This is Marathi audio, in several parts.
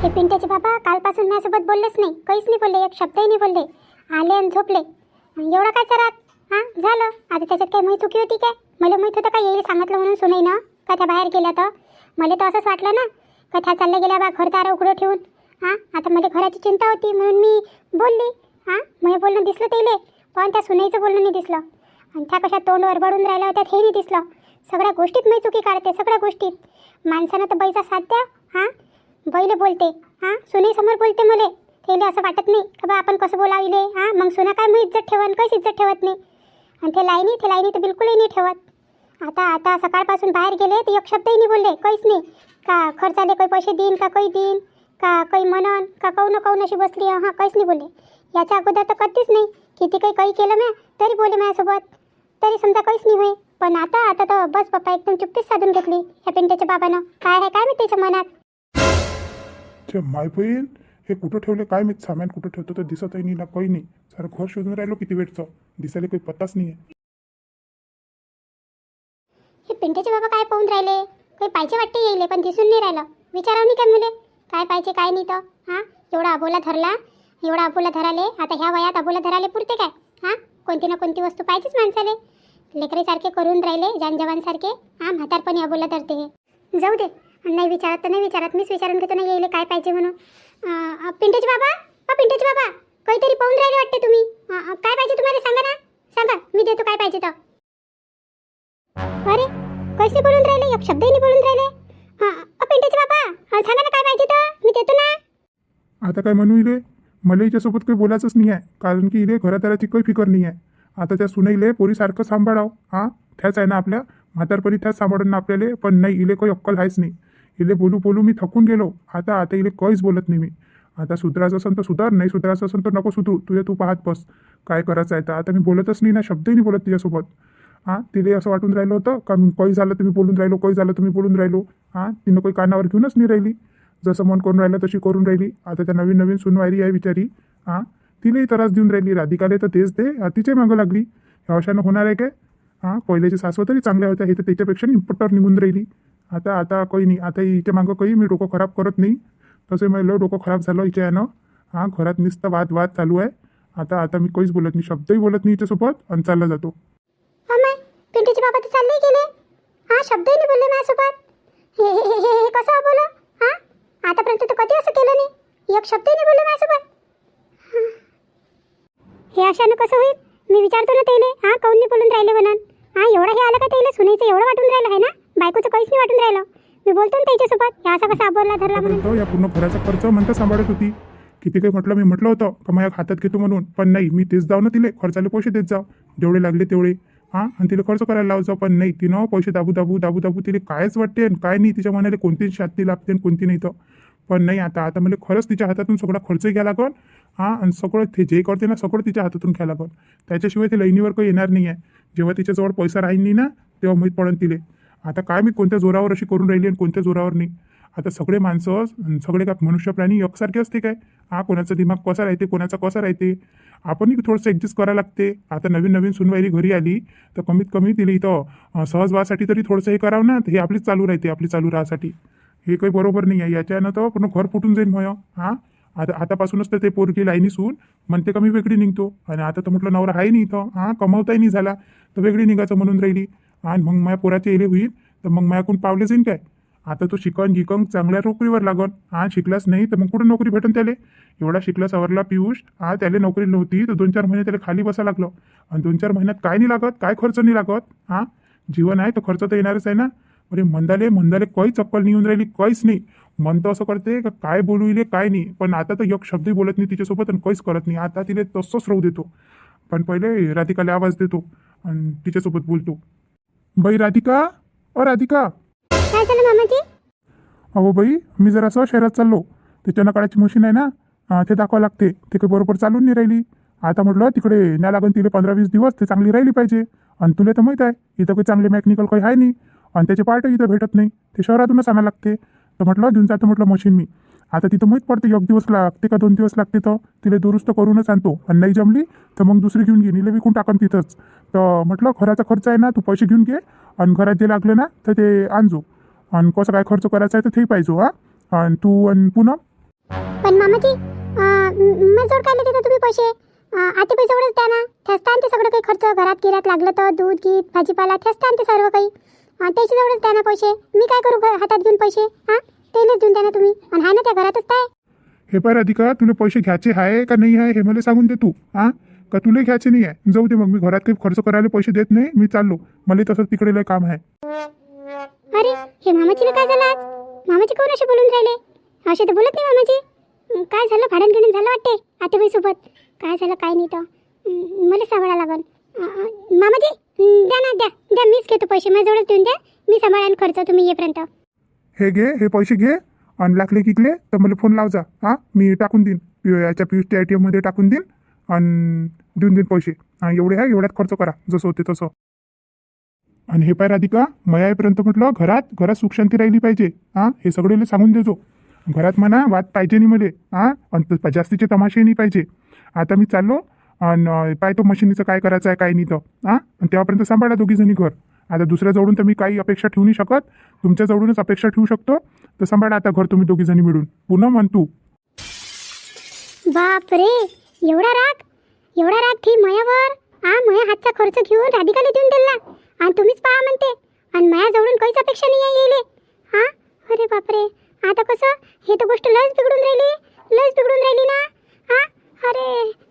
हे पिंट्याचे बाबा कालपासून माझ्यासोबत बोललेच नाही, काहीच नाही बोलले, एक शब्दही नाही बोलले. आले आणि झोपले. एवढा काय चरात हां झालं. आता त्याच्यात काय मी चुकी होती काय? मला माहीत होतं का येईल सांगितलं म्हणून सुनाई ना का त्या बाहेर गेल्या. तर मला तर असंच वाटलं ना का त्या चालल्या गेल्या बा घर दारं उघडं ठेवून. हां आता मला घराची चिंता होती म्हणून मी बोलली. हां मला बोलणं दिसलं त्याला, पण त्या सुनाईचं बोलणं नाही दिसलं. आणि त्या कशा तोंड वरबडून राहिल्या होत्या हे नाही दिसलं. सगळ्या गोष्टीत मी चुकी काढते, सगळ्या गोष्टीत. माणसानं तर बाईचा साथ द्या. हां बैल बोलते, हां सुनेसमोर बोलते. मला त्याला असं वाटत नाही का बा आपण कसं बोलाविले. हां मग सुना काय मी इज्जत ठेवन, काहीच इज्जत ठेवत नाही. आणि ते लाईनी तर बिलकुलही नाही ठेवत. आता सकाळपासून बाहेर गेले तर एक शब्दही नाही बोलले, काहीच नाही. का खर्चाले काही पैसे देईन का काही देईन का काही म्हणन का काऊन अशी बसली. हां काहीच नाही बोलले. याच्या अगोदर तर कधीच नाही. किती काही केलं म्या तरी बोले माझ्यासोबत, तरी समजा काहीच नाही होय. पण आता तर बस बाप्पा एकदम चुप्पीच साधून घेतली ह्या पिंट्याच्या बाबानं. काय आहे काय मी त्याच्या मनात. माय बहीण हे कुठं ठेवले काय मी सामान कुठं ठेवतो तर दिसतही नाही ना काही नाही. सारं घर शोधून राहिलो किती वेळचं, दिसायला काही पत्ताच नाही आहे. हे पिंट्याचे बाबा काय पाहून राहिले, काही पाहिजे वाटते येईल पण दिसून नाही राहिलं. विचारावं नाही काय मुले काय पाहिजे काय नाही. तर हां एवढा अबोला धरला, एवढा अबोला धराले. आता ह्या वयात अबोला धराले पुरते काय. हां कोणती ना कोणती वस्तू पाहिजेच माणसाले. लेकरीसारखे करून राहिले जानजवानसारखे. हां म्हातारपणी अबोला धरते हे. जाऊ दे, नाही विचारत तर नाही विचारत, मीच विचारून घेतो ना येईल काय पाहिजे म्हणून. पिंट्याचे बाबा पिंट्याचे बाबा काहीतरी पाहून राहिले वाटते तुम्ही. काय पाहिजे तुम्हाला सांगा ना, सांगा मी देतो काय पाहिजे तर. अरे कसे बोलून राहिले, एक शब्दही नाही बोलून राहिले. पिंट्याचे बाबा सांगा ना काय पाहिजे तर मी देतो ना. आता काय म्हणू इले, मला हिच्यासोबत काही बोलायचंच नाही आहे. कारण की इले घरादाराची काही फिकर नाही आहे. आता त्या सुनाईले पोरीसारखं सांभाळाव. हां त्याच आहे ना आपल्या म्हातारपणी त्याच सांभाळून ना आपल्याला. पण नाही इले काही अक्कल आहेच नाही. इले बोलू मी थकून गेलो. आता इले काहीच बोलत नाही मी. आता सुधारायचं असेल तर सुधार, नाही सुधारायचं असेल तर नको सुधरू. तू पाहत बस काय करायचं आहे. तर आता मी बोलतच नाही ना, शब्दही नाही बोलत तिच्यासोबत. हां तिला असं वाटून राहिलं होतं का काही झालं तुम्ही बोलून राहिलो, काही झालं तुम्ही बोलून राहिलो. हां तिनं काही कानावर घेऊनच नाही राहिली. जसं मन करून राहिलं तशी करून राहिली. आता त्या नवीन सुनवायरी आहे बिचारी. हां तिलाही त्रास देऊन राहिली. राधिकाले तर तेच दे, तिच्या मागं लागली. ह्या अशानं होणार आहे काय. हां पहिल्याची सासवं तरी चांगल्या होत्या, हे तर त्याच्यापेक्षा निपट्टावर निघून राहिली. आता काही नाही. आता हिच्या मागं काही मी डोकं खराब करत नाही. तसे मला डोकं खराब झालं हिच्या यानं. हां घरात नुसतं वाद चालू आहे. आता मी काहीच बोलत नाही, शब्दही बोलत नाही हिच्यासोबत आणि चालला जातो. पिंट्याचे बाबा तर चालले गेले. हां शब्दही नाही बोलले माझ्यासोबत. हे कसं बोला. हां आतापर्यंत तर कधी असं केलं नाही, एक शब्दही नाही बोलले माझ्यासोबत. हे अशानं कसं होईल. मी विचारतो ना त्याला. हां काऊन नाही बोलून राहिले म्हणून. हां एवढं हे आलं का त्याला सुनायचं एवढं वाटून राहिलं आहे ना, बायकोचं काहीच नाही वाटून राहिलं. मी बोलतो ना त्याच्यासोबत हे असा कसा अबोला धरला म्हणून. या पूर्ण घराचा खर्च म्हणता सांभाळत होती. किती काही म्हटलं, मी म्हटलं होतं का माझ्या हातात घेतो म्हणून. पण नाही मी तेच जाऊ ना तिले खर्चाले पैसे देत जाऊ जेवढे लागले तेवढे. हां आणि तिला खर्च करायला लावत जाऊ. पण नाही तिनं पैसे दाबू तिला कायच वाटते आणि काय नाही. तिच्या मनाला कोणती शाती लागते आणि कोणती नाही. तर पण नाही आता मला खरंच तिच्या हातातून सगळा खर्च घ्यायला लागल. हां आणि सगळं ते जे करते ना सगळं तिच्या हातातून घ्यायला लागल. त्याच्याशिवाय ते लाईनीवर काही येणार नाही आहे. जेव्हा तिच्याजवळ पैसा राहील नाही ना तेव्हा माहीत पडेल तिले. आता काय मी कोणत्या जोरावर अशी करून राहिली आणि कोणत्या जोरावर नाही. आता सगळे माणसं सगळे काय मनुष्य प्राणी एकसारखे असते काय. हां कोणाचा दिमाग कसा राहते, कोणाचा कसा राहते. आपणही थोडंसं ॲडजस्ट करायला लागते. आता नवीन सुनवाईरी घरी आली तर कमीत कमी तिला इथं सहज व्हासाठी तरी थोडंसं हे करावं ना. हे आपलीच चालू राहते, आपली चालू राहासाठी. हे काही बरोबर नाही आहे. याच्यानं तर पूर्ण घर फुटून जाईल मग. हां आतापासूनच तर ते पोरगी लाईनी सून म्हणते का मी वेगळी निघतो. आणि आता तर म्हटलं नवरा आहे नाही इथं. हां कमवताही नाही झाला तर वेगळी निघायचं म्हणून राहिली. आणि मग माझ्या पोराचे येले होईल तर मग माझ्याकडून पावले जाईन काय. आता तो शिकन चांगल्या नोकरीवर लागन. हां शिकलाच नाही तर मग कुठं नोकरी भेटन त्याला. एवढा शिकला सवरला पियुष. हां त्याला नोकरी नव्हती तर 2-4 महिने त्याला खाली बसा लागलं. आणि 2-4 महिन्यात काय नाही लागत, काय खर्च नाही लागत. हां जीवन आहे तर खर्च तर येणारच आहे ना. अरे मंदाले काहीच अक्कल नाही येऊन राहिली, काहीच नाही. मन तर असं करते का काय बोलू इले काय नाही. पण आता तर एक शब्दही बोलत नाही तिच्यासोबत आणि काहीच करत नाही. आता तिला तसंच राहू देतो. पण पहिले राधिकाला आवाज देतो आणि तिच्यासोबत बोलतो. बाई राधिका, राधिका. काय झालं मामाजी. अहो बाई मी जरासं शहरात चाललो. ते चणकाळाची मशीन आहे ना ते दाखवावं लागते. ते काही बरोबर चालून नाही राहिली. आता म्हटलं तिकडे न्या लागून तिला 15-20 दिवस ते चांगली राहिली पाहिजे. आणि तुला तर माहीत आहे इथं काही चांगले मेकॅनिकल काही आहे नाही. आणि त्याचे पार्टही इथं भेटत नाही. ते शहरातूनच आणायला लागते. तर म्हटलं घेऊन जातो म्हटलं मशीन मी. आता तिथं माहीत पडते 1 दिवस लागते का 2 दिवस लागते. तर तिला दुरुस्त करूनच आणतो. आणि नाही जमली तर मग दुसरी घेऊन घेईन, इला विकून टाकन तिथंच. तर म्हटलं घराचा खर्च आहे ना, तू पैसे घेऊन घे आणि घरात जे लागले ना तर ते आणजो. आणि कसं काय खर्च करायचा आहे तर ते पाहिजे. हां आणि तू आणि पुन्हा पण मामाजी माझ्याजवळ काय देता तुम्ही पैसे? आते पैशावरच द्या ना. ठेसता आणते सगळं काही खर्च, घरात गिरात लागलं तर दूध गीत भाजीपाला ठेसता आणते सर्व काही. त्याच्याजवळच द्या ना पैसे. मी काय करू हातात घेऊन पैसे? हां, तेलेच देऊन द्या ना तुम्ही. आणि हाय ना त्या घरातच काय. हे पाय राधिका, तुला पैसे घ्यायचे आहे का नाही आहे हे मला सांगून दे तू. हां, का तुला घ्यायचे नाही आहे? जाऊ दे मग, मी घरात काही खर्च करायला पैसे देत नाही. मी चाललो, मला तसंच तिकडे लय काम आहे. अरे हे मामाजीला काय झालं आज? मामाजी कोण असे बोलून राहिले? असे तर बोलत नाही मामाजी. काय झालं? भांडण झालं वाटते आतेबाईसोबत. काय झालं काय नाही तर मला सांभाळा लागल. मामाजी द्या ना, द्या द्या, मीच घेतो पैसे. माझ्याजवळच देऊन द्या, मी सांभाळेन खर्च तुम्ही येईपर्यंत. हे घे, हे पैसे घे आणि लागले किकले तर मला फोन लाव जा. हां, मी टाकून देईन याच्या पीयूसच्या ATM मध्ये टाकून देईन आणि देऊन देईन पैसे. हां, एवढे आहे, एवढ्यात खर्च करा जसं होते तसं. आणि हे पाय राधिका, मयापर्यंत म्हटलं घरात सुख शांती राहिली पाहिजे. हां, हे सगळेले सांगून देजो. घरात म्हणा वाद पाहिजे नाही मले. हां, आणि जास्तीचे तमाशे नाही पाहिजे. आता मी चाललो आणि पाय तो मशिनीचं काय करायचं आहे काय नाही तर. हां, आणि तेव्हापर्यंत सांभाळा दोघी जणी घर. आता दुसऱ्याजवळून तर मी काही अपेक्षा ठेवू नाही शकत, तुमच्याजवळूनच अपेक्षा ठेवू शकतो. तर सांभाळा आता घर तुम्ही दोघी जणी मिळून. पुन्हा म्हण तू. बाप रे, एवढा राग ठी मयावर. मया हातचा खर्च घेऊन राधिकाला देऊन दिला आणि तुम्हीच पहा म्हणते. आणि माझ्याजवळून काहीच अपेक्षा नाही आहे येले. हां, अरे बापरे, आता कसं? हे तर गोष्ट लयच बिघडून राहिली ना. हां, अरे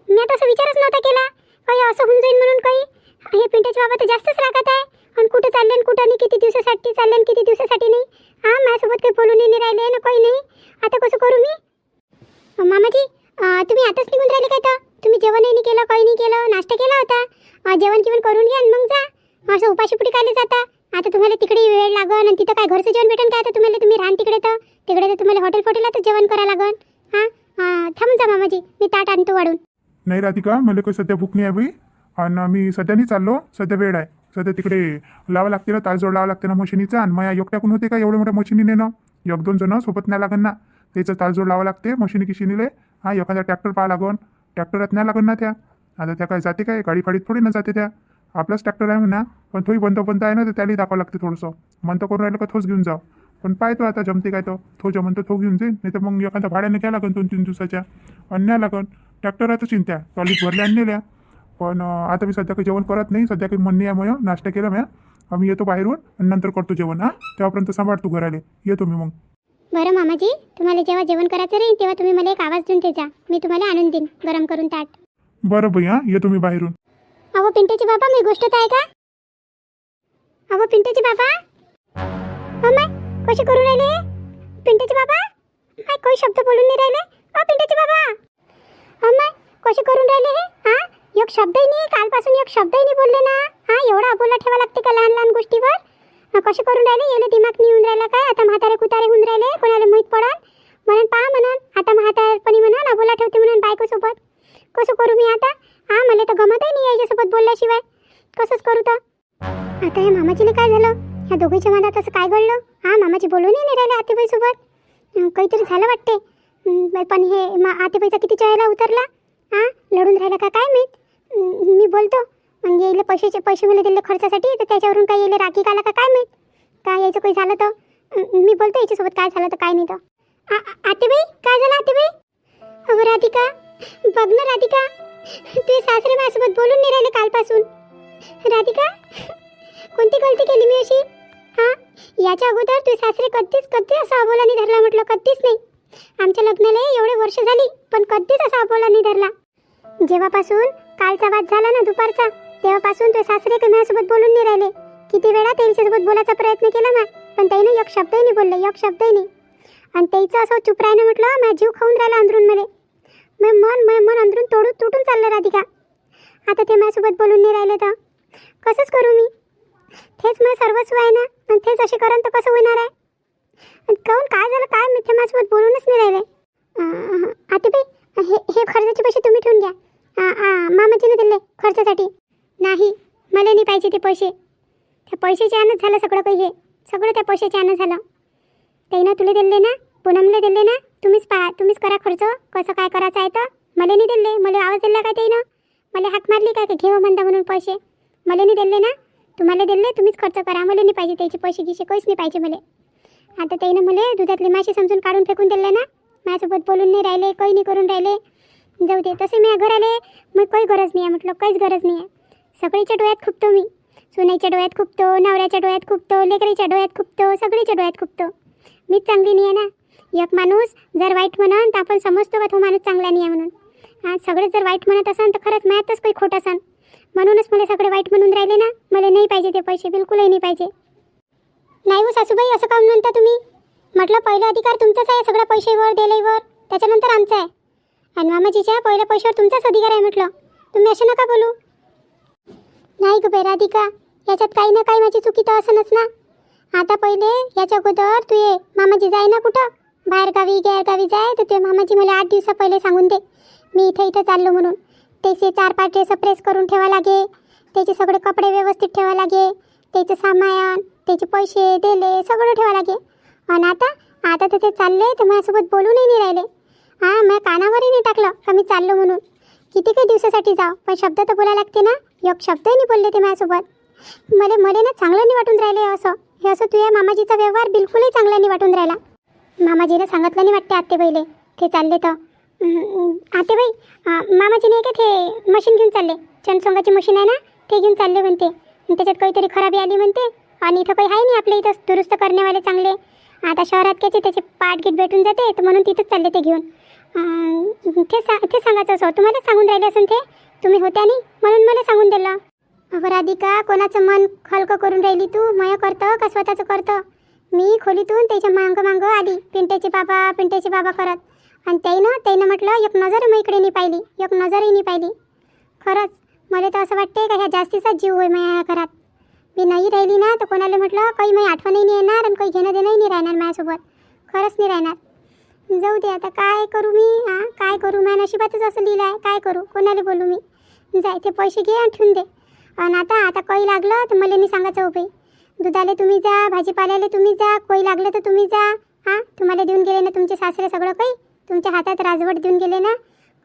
मी तसं विचारच नव्हता केला काही असं होऊन जाईल म्हणून. काही हे पिंट्याचे बाबा तर जास्तच रागात आहे. आणि कुठं चालले आणि कुठं नाही, किती दिवसासाठी चालले आणि किती दिवसासाठी नाही. हां, माझ्यासोबत काही बोलून नाही राहिले ना, काही नाही. आता कसं करू मी? मामाजी तुम्ही आताच निघून राहिले काय? तर तुम्ही जेवणही नाही केलं, काही नाही केलं, नाश्ता केला होता. जेवण करून घ्या आणि मग जा. असं उपाशीपुटी काय जाता? आता तुम्हाला तिकडे वेळ लागन आणि तिथं काय घरचं जेवण भेटेन काय? आता तुम्ही राहण तिकडे तर तुम्हाला हॉटेलातच जेवण करायला लागन. हां, थांबून जा मामाजी, मी ताट आणतो वाढून. नाही राधिका, मला काही सध्या भूक नाही आहे बाई. आणि मी सध्या नाही चाललो, सध्या वेळ आहे. सध्या तिकडे लावा लागते ना, ताळजोड लावा लागते ना मशिनीचा. आणि माझ्या एकट्याकून होते का एवढ्या मोठ्या मशिनी नेणं? 1-2 जण सोबत नाही लागन ना. त्याचं ताळजोड लावा लागते मशिनी किशिनीले. हां, एखादा ट्रॅक्टर पाहा लागन, ट्रॅक्टरात नाही लागन ना त्या. आता त्या काय जाते काय गाडी फाडीत थोडी ना जाते त्या. आपलाच ट्रॅक्टर आहे म्हणा, पण थोडी बंद आहे ना, तर त्याला दाखवावं लागते थोडंसं. म्हणतं करून राहिलं का थोच घेऊन जाऊ. पण पाहतो आता जमते काय तो. थो जमन तर थो घेऊन जाईन, नाही तर मग एखादा भाड्याने घ्या लागन 2-3 दिवसाच्या. आणि न्या लागन ट्रॅक्टराचं चिंत्या टॉलीत भरल्या आणि नेल्या. पण आता मी सध्या काही जेवण करत नाही. सध्या काही म्हणणे आहे मग नाश्ता केला म्या. आम्ही येतो बाहेरून आणि नंतर करतो जेवण. हां, तेव्हापर्यंत सांभाळ तू घराले. येतो मी मग. बरं मामाजी, तुम्हाला जेव्हा जेवण करायचं राहील तेव्हा तुम्ही मला एक आवाज देऊन ठेचा. मी तुम्हाला आणून देईन गरम करून ताट. बरं बाई, हां, येतो मी बाहेरून. अहो पिंट्याचे बाबा, मी गोष्ट आहे का? अहो पिंट्याचे बाबा, अम्मा कसे करून राहिले पिंट्याचे बाबा? काय काही शब्द बोलून नाही राहिले? अहो पिंट्याचे बाबा, अम्मा कसे करून राहिले हे? हां, एक शब्दही नाही, कालपासून एक शब्दही नाही बोलले ना. हां, एवढा अबोला ठेवा लागते का लहान लहान गोष्टीवर? कसे करून राहिले? याला दिमाग नाही येऊन राहिला काय? आता म्हातारे कुतारे होऊन राहिले, कोणाला माहीत पडन म्हणून पहा म्हणून. आता म्हातारपणी म्हणून अबोला ठेवते म्हणून बायकोसोबत. कसं करू मी आता? हां, मला तर गमतही नाही याच्यासोबत बोलल्याशिवाय. कसंच करू तर? आता या मामाजीला काय झालं? ह्या दोघीच्या मनात असं काय घडलं? हां, मामाजी बोलूनही नाही राहिले आतेबाईसोबत. काहीतरी झालं वाटते. पण हे आतेबाईचा किती चेहरा उतरला. हां, लढून राहिला का काय माहीत. मी बोलतो म्हणजे येईल पैसे मला दिले खर्चासाठी, तर त्याच्यावरून काय येईल राखी काला का काय माहीत. काय यायचं काही झालं तर मी बोलतो याच्यासोबत काय झालं तर काय नाही तर. आतेबाई काय झालं आतेबाई? अहो राधिका, बघ ना राधिका, तुझे सासरे माझ्यासोबत बोलून नाही राहिले कालपासून. राधिका, कोणती गलती केली मी अशी? हां, याच्या अगोदर तुझे सासरे कधीच असा अबोला नाही धरला म्हटलं, कधीच नाही. आमच्या लग्नाला एवढे वर्ष झाली पण कधीच असा अबोला नाही धरला. जेव्हापासून कालचा वाद झाला ना दुपारचा, तेव्हापासून तुझे सासरे काही माझ्यासोबत बोलून नाही राहिले. किती वेळा त्यांच्यासोबत बोलायचा प्रयत्न केला ना, पण त्यानं एक शब्दही नाही बोलले, एक शब्दही नाही. आणि त्याचं असं चुप राहणं म्हटलं, माझा जीव खाऊन राहिला अंदरून मला. मन अंदरून तुटून चाललं राधिका. आता ते माझ्यासोबत बोलून नाही राहिले तर कसंच करू मी? तेच माझं सर्वस्व आहे ना, आणि तेच असे करून तर कसं होणार आहे? काहून काय झालं काय मी ते माझ्यासोबत बोलूनच नाही राहिले. आतेबाई, हे खर्चाचे पैसे तुम्ही ठेवून घ्या. मामाजीने दिले खर्चासाठी. नाही, मला नाही पाहिजे ते पैसे. त्या पैशाचे आणच झालं सगळं काही. हे सगळं त्या पैशाचे आणच झालं. त्यानं तुला दिले ना, पूनमला दिले ना, तुम्हीच करा खर्च, कसं काय करायचं आहे तर. मला नाही दिले. मला आवाज दिला काय त्यानं? मला हाक मारली काय की घेऊ म्हणता म्हणून पैसे? मला नाही दिले ना, तुम्हाला दिले, तुम्हीच खर्च करा. मला नाही पाहिजे त्याचे पैसे गिसे, काहीच नाही पाहिजे मला. आता त्यानं मला दुधातले मासे समजून काढून फेकून दिले ना, माझ्यासोबत बोलून नाही राहिले, काही नाही करून राहिले. जाऊ दे, तसे मी घर आले, मग काही गरज नाही आहे म्हटलं, काहीच गरज नाही आहे. सगळीच्या डोळ्यात खुपतो मी, सुनेच्या डोळ्यात खुपतो, नवऱ्याच्या डोळ्यात खुपतो, लेकरीच्या डोळ्यात खुपतो, सगळीच्या डोळ्यात खुपतो. मीच चांगली नाही आहे ना. एक माणूस जर वाईट म्हणन तर आपण समजतो का तो माणूस चांगला नाही आहे म्हणून. हां, सगळे जर वाईट म्हणत असन तर खरंच माझ्यातच काही खोट असन. म्हणूनच मला सगळे वाईट म्हणून राहिले ना. मला नाही पाहिजे ते पैसे, बिलकुलही नाही पाहिजे. नाही हो सासूबाई, असं काऊन म्हणता तुम्ही? म्हटलं पहिला अधिकार तुमचाच आहे सगळ्या पैशावर दिलेवर, त्याच्यानंतर आमचा आहे. आणि मामाजीच्या पहिल्या पैशावर तुमचाच अधिकार आहे म्हटलं. तुम्ही असं नका बोलू. नाही ग बाई राधिका, याच्यात काही ना काही माझी चुकी तर असनच ना. आता पहिले याच्या अगोदर तू ये मामाजी जाय ना कुठं बाहेरगावी गैरगावी जाय, तर ते मामाजी मला 8 दिवसा पहिले सांगून दे मी इथं इथं चाललो म्हणून. त्याचे 4-5 ड्रेस प्रेस करून ठेवा लागे, त्याचे सगळे कपडे व्यवस्थित ठेवा लागे, त्याचं सामान, त्याचे पैसे दिले सगळं ठेवा लागे. आणि आता तर ते चालले तर माझ्यासोबत बोलूनही नाही राहिले. हां, मी कानावरही नाही टाकलं का मी चाललो म्हणून. किती काही दिवसासाठी जाऊ, पण शब्द तर बोलायला लागते ना. एक शब्दही नाही बोलले ते माझ्यासोबत. मला ना चांगलं नाही वाटून राहिले असं. हे असं तुझ्या मामाजीचा व्यवहार बिलकुलही चांगला नाही वाटून राहिला. मामाजीने सांगितलं नाही वाटते आत्तेबाईले ते चालले तर. आत्तेबाई, मामाजी नाही का ते मशीन घेऊन चालले, चणसोंगाची मशीन आहे ना, ते घेऊन चालले म्हणते. आणि त्याच्यात काहीतरी खराबी आली म्हणते. आणि इथं काही आहे नाही आपल्या इथं दुरुस्त करण्यावाले चांगले. आता शहरात त्याचे पाठगीट भेटून जाते, तर म्हणून तिथंच चालले ते घेऊन. ते सांगायचं असं तुम्हाला सांगून राहिले असेल ते. तुम्ही होत्या नाही म्हणून मला सांगून दिलं. अगं राधिका, कोणाचं मन हलकं करून राहिली तू? मय करतं का स्वतःचं करतं? मी खोलीतून त्याच्या मागं आली, पिंट्याचे बाबा करत. आणि त्यानं म्हटलं एक नजर मी इकडे नाही पाहिली, एक नजरही नाही पाहिली. खरंच मला तर असं वाटते का ह्या जास्तीचाच जीव होय माझ्या घरात. मी नाही राहिली ना तर कोणाला म्हटलं काही माझी आठवणही नाही येणार आणि काही घेणं देणंही नाही राहणार माझ्यासोबत. खरंच नाही राहणार. जाऊ दे आता, काय करू मी? हां, काय करू? माझ्या नशिबातच असं लिहिलं आहे. काय करू? कोणाला बोलू मी? जाय, ते पैसे घे आणि ठेवून दे. आणि आता काही लागलं तर मला नाही सांगायचं हो बाई. दुधाले तुम्ही जा, भाजीपाल्याला तुम्ही जा, काही लागलं तर तुम्ही जा. हां, तुम्हाला देऊन गेले ना तुमचे सासरे सगळं काही, तुमच्या हातात राजवट देऊन गेले ना.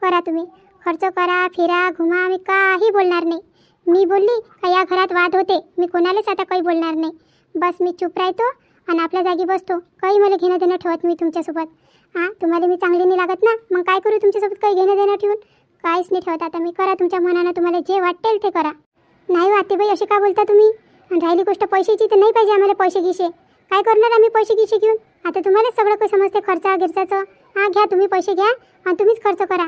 करा तुम्ही खर्च करा, फिरा, घुमा. मी काही बोलणार नाही. मी बोलली का या घरात वाद होते, मी कोणालाच आता काही बोलणार नाही. बस मी चूप राहतो आणि आपल्या जागी बसतो. काही मला घेणं देणं ठेवत मी तुमच्यासोबत. हां, तुम्हाला मी चांगली नाही लागत ना, मग काय करू तुमच्यासोबत काही घेणं देणं ठेवून? काहीच नाही ठेवत आता मी. करा तुमच्या मनानं, तुम्हाला जे वाटेल ते करा. नाही वाटते बाई, अशी का बोलता तुम्ही? आणि राहिली गोष्ट पैशाची, तर नाही पाहिजे आम्हाला पैसे गिशे. काय करणार आम्ही पैसे गिशे घेऊन? आता तुम्हालाच सगळं काही समजते खर्चा गिरचाचं. हां, घ्या तुम्ही पैसे घ्या आणि तुम्हीच खर्च करा.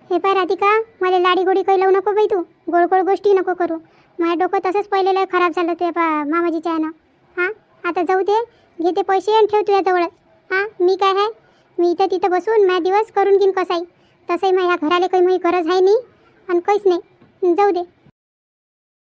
हे पाय राधिका, मला लाडी गोडी काही लावू नको बाई तू. गोड गोड गोष्टी नको करू. माझं डोकं तसंच पहिलेलं खराब झालं ते मामाजीच्या यानं. हां, आता जाऊ दे, घे ते पैसे आणि ठेव तुझ्याजवळच. हां, मी काय आहे, मी इथं तिथं बसून माझा दिवस करून घेईन कसाही. तसंही माझ्या घराला काही माझी गरज आहे नाही आणि काहीच नाही. जाऊ दे.